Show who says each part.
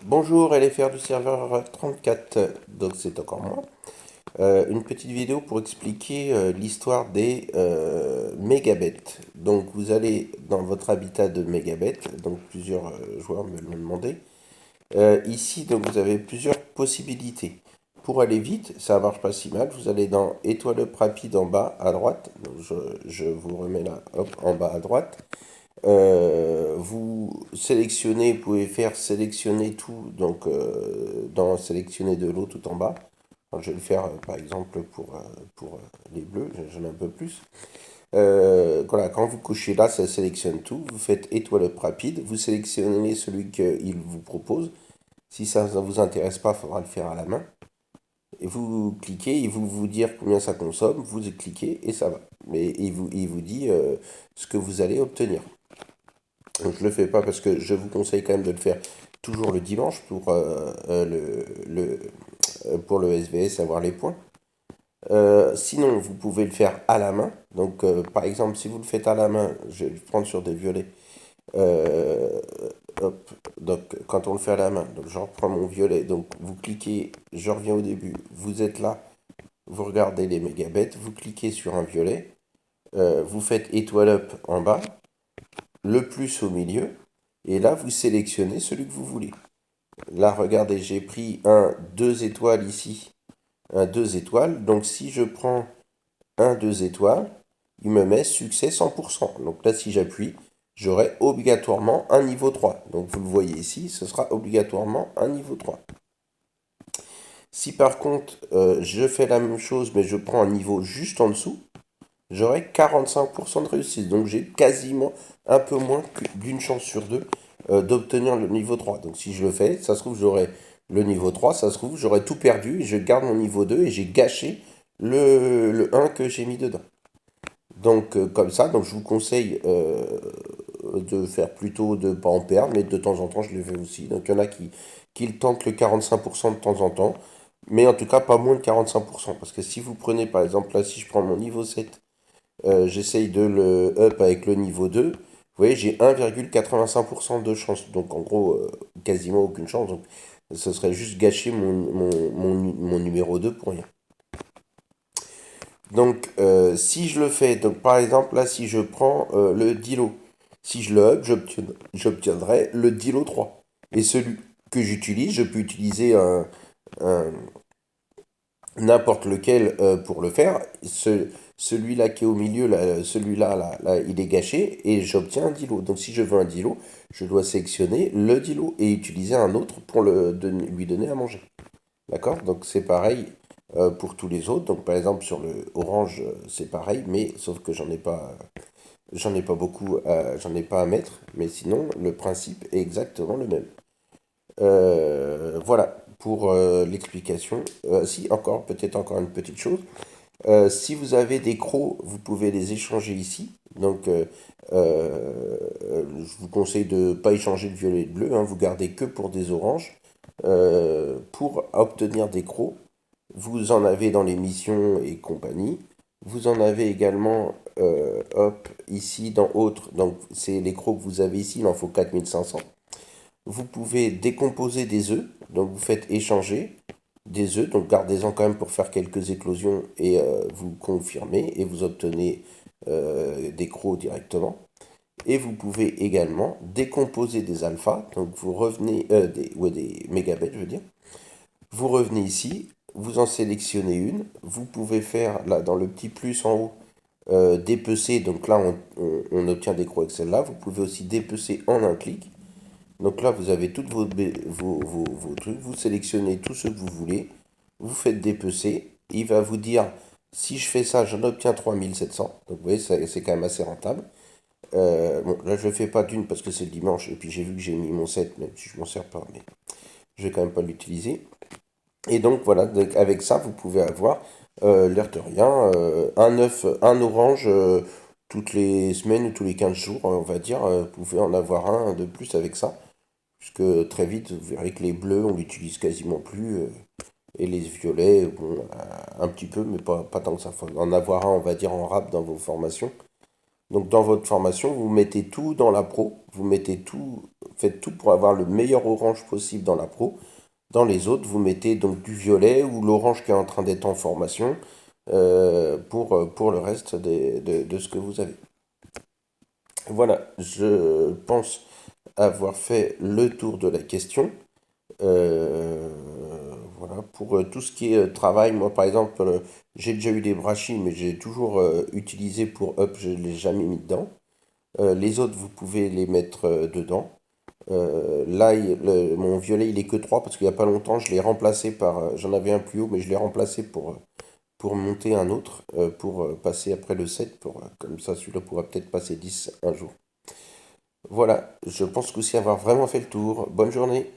Speaker 1: Bonjour LFR du serveur 34, donc c'est encore moi. Une petite vidéo pour expliquer l'histoire des mégabits. Donc vous allez dans votre habitat de mégabits, donc plusieurs joueurs me l'ont demandé. Ici donc vous avez plusieurs possibilités. Pour aller vite, ça marche pas si mal, vous allez dans étoile up rapide en bas à droite. Donc je vous remets là, hop, en bas à droite. Vous sélectionnez, vous pouvez faire sélectionner tout, donc dans sélectionner de l'eau tout en bas. Alors, je vais le faire par exemple pour les bleus, j'en ai un peu plus. Voilà, quand vous couchez là, ça sélectionne tout. Vous faites étoile up rapide, vous sélectionnez celui qu'il vous propose. Si ça ne vous intéresse pas, il faudra le faire à la main. Et vous cliquez, il vous dire combien ça consomme, vous cliquez et ça va. Mais il vous dit ce que vous allez obtenir. Donc, je le fais pas parce que je vous conseille quand même de le faire toujours le dimanche pour, pour le SVS, avoir les points. Sinon, vous pouvez le faire à la main. Donc, par exemple, si vous le faites à la main, je vais le prendre sur des violets. Euh, hop, donc, quand on le fait à la main, donc je reprends mon violet. Donc, vous cliquez, je reviens au début. Vous êtes là, vous regardez les mégabits, vous cliquez sur un violet, vous faites étoile up en bas, le plus au milieu, et là, vous sélectionnez celui que vous voulez. Là, regardez, j'ai pris un 2 étoiles ici, un 2 étoiles. Donc, si je prends un 2 étoiles, il me met succès 100%. Donc là, si j'appuie, j'aurai obligatoirement un niveau 3. Donc, vous le voyez ici, ce sera obligatoirement un niveau 3. Si par contre, je fais la même chose, mais je prends un niveau juste en dessous, j'aurai 45% de réussite. Donc j'ai quasiment un peu moins d'une chance sur deux d'obtenir le niveau 3. Donc si je le fais, ça se trouve j'aurai le niveau 3, ça se trouve j'aurai tout perdu, et je garde mon niveau 2 et j'ai gâché le 1 que j'ai mis dedans. Donc comme ça, donc je vous conseille de faire plutôt de pas en perdre, mais de temps en temps je le fais aussi. Donc il y en a qui le tentent le 45% de temps en temps, mais en tout cas pas moins de 45%. Parce que si vous prenez par exemple là, si je prends mon niveau 7, j'essaye de le up avec le niveau 2. Vous voyez, j'ai 1,85% de chance. Donc en gros, quasiment aucune chance. Donc ce serait juste gâcher mon numéro 2 pour rien. Donc si je le fais, donc par exemple là, si je prends le Dilo, si je le up, j'obtiendrai le Dilo 3. Et celui que j'utilise, je peux utiliser un, n'importe lequel pour le faire. Celui-là qui est au milieu, là, celui-là, là, il est gâché et j'obtiens un dilo. Donc si je veux un dilo, je dois sélectionner le dilo et utiliser un autre pour lui donner à manger. D'accord? Donc c'est pareil pour tous les autres. Donc par exemple sur le orange, c'est pareil, mais sauf que j'en ai pas beaucoup, j'en ai pas à mettre. Mais sinon, le principe est exactement le même. Voilà pour l'explication. Si, encore, peut-être encore une petite chose. Si vous avez des crocs, vous pouvez les échanger ici. Donc, je vous conseille de ne pas échanger le violet et le bleu. Hein, vous gardez que pour des oranges. Pour obtenir des crocs, vous en avez dans les missions et compagnie. Vous en avez également, hop, ici dans autres. Donc, c'est les crocs que vous avez ici. Il en faut 4500. Vous pouvez décomposer des œufs, donc vous faites échanger des œufs, donc gardez-en quand même pour faire quelques éclosions et vous confirmez et vous obtenez des crocs directement. Et vous pouvez également décomposer des alphas, donc vous revenez, ouais, des mégabits je veux dire, vous revenez ici, vous en sélectionnez une, vous pouvez faire là dans le petit plus en haut dépecer, donc là on obtient des crocs avec celle-là, vous pouvez aussi dépecer en un clic. Donc là, vous avez tous vos trucs, vous sélectionnez tout ce que vous voulez, vous faites dépecer, il va vous dire, si je fais ça, j'en obtiens 3700. Donc vous voyez, c'est quand même assez rentable. Bon, là, je ne fais pas d'une parce que c'est le dimanche, et puis j'ai vu que j'ai mis mon 7, même si je m'en sers pas, mais je vais quand même pas l'utiliser. Et donc voilà, donc, avec ça, vous pouvez avoir, l'air de rien, un œuf, un orange toutes les semaines ou tous les 15 jours, on va dire. Vous pouvez en avoir un de plus avec ça. Puisque très vite, vous verrez que les bleus, on l'utilise quasiment plus. Et les violets, bon, un petit peu, mais pas tant que ça. Faut en avoir un, on va dire, en rap dans vos formations. Donc dans votre formation, vous mettez tout dans la pro, vous mettez tout, faites tout pour avoir le meilleur orange possible dans la pro. Dans les autres, vous mettez donc du violet ou l'orange qui est en train d'être en formation pour le reste de ce que vous avez. Voilà, je pense avoir fait le tour de la question. Euh, voilà, pour tout ce qui est travail, moi par exemple, j'ai déjà eu des brachis, mais j'ai toujours utilisé pour up, je ne l'ai jamais mis dedans. Les autres, vous pouvez les mettre dedans. Là, mon violet, il est que 3 parce qu'il n'y a pas longtemps, je l'ai remplacé par. J'en avais un plus haut, mais je l'ai remplacé pour monter un autre, pour passer après le 7 comme ça, celui-là pourra peut-être passer 10 un jour. Voilà, je pense qu'aussi avoir vraiment fait le tour. Bonne journée.